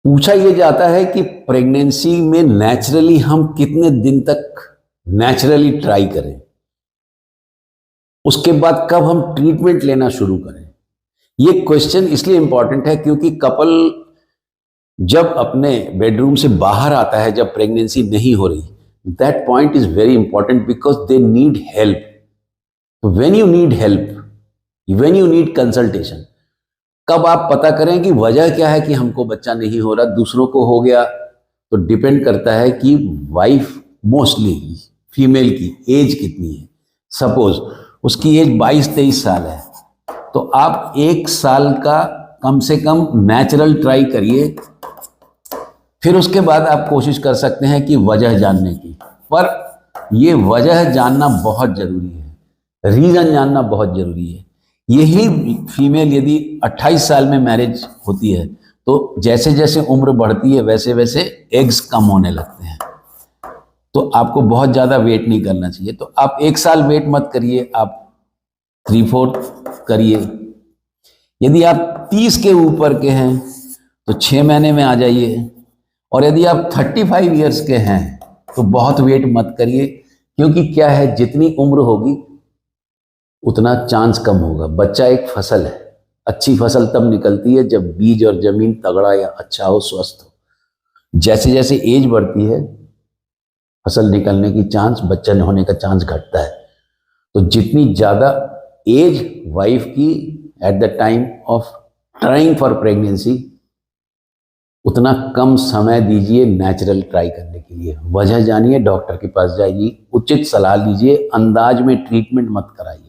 पूछा यह जाता है कि प्रेगनेंसी में नेचुरली हम कितने दिन तक नेचुरली ट्राई करें, उसके बाद कब हम ट्रीटमेंट लेना शुरू करें। यह क्वेश्चन इसलिए इंपॉर्टेंट है क्योंकि कपल जब अपने बेडरूम से बाहर आता है, जब प्रेगनेंसी नहीं हो रही, that point is very important because they need help. When you need help, when you need consultation, कब आप पता करें कि वजह क्या है कि हमको बच्चा नहीं हो रहा, दूसरों को हो गया, तो डिपेंड करता है कि वाइफ, मोस्टली फीमेल की एज कितनी है। सपोज उसकी एज 22-23 साल है, तो आप 1 साल का कम से कम नेचुरल ट्राई करिए, फिर उसके बाद आप कोशिश कर सकते हैं कि वजह जानने की। पर ये वजह जानना बहुत जरूरी है, रीज़न जानना बहुत जरूरी है। यही फीमेल यदि 28 साल में मैरिज होती है तो जैसे जैसे उम्र बढ़ती है वैसे वैसे एग्स कम होने लगते हैं, तो आपको बहुत ज़्यादा वेट नहीं करना चाहिए। तो आप 1 साल वेट मत करिए, आप 3-4 करिए। यदि आप 30 के ऊपर के हैं तो 6 महीने में आ जाइए, और यदि आप 35 ईयर्स के हैं तो बहुत वेट मत करिए, क्योंकि क्या है, जितनी उम्र होगी उतना चांस कम होगा। बच्चा एक फसल है, अच्छी फसल तब निकलती है जब बीज और जमीन तगड़ा या अच्छा हो, स्वस्थ हो। जैसे जैसे एज बढ़ती है फसल निकलने की चांस, बच्चा होने का चांस घटता है। तो जितनी ज़्यादा एज वाइफ की at the time of trying for pregnancy, उतना कम समय दीजिए नेचुरल ट्राई करने के लिए। वजह जानिए, डॉक्टर के पास जाइए, उचित सलाह लीजिए, अंदाज में ट्रीटमेंट मत कराइए।